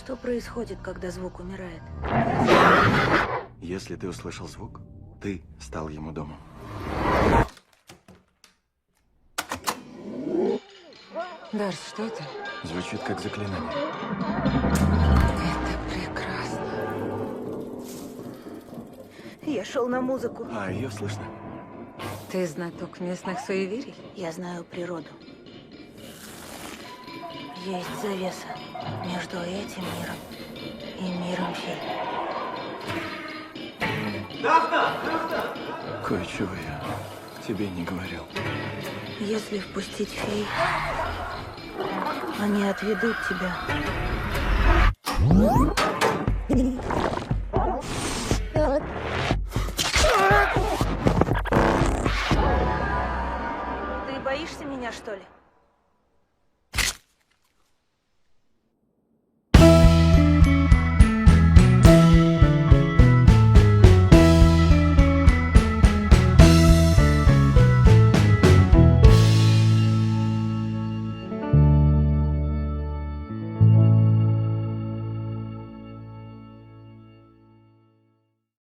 Что происходит, когда звук умирает? Если ты услышал звук, ты стал ему домом. Дарс, что это? Звучит как заклинание. Это прекрасно. Я шел на музыку. А ее слышно? Ты знаток местных суеверий? Я знаю природу. Есть завеса между этим миром и миром фей. Кое-чего я тебе не говорил. Если впустить фей, они отведут тебя. Ты боишься меня, что ли?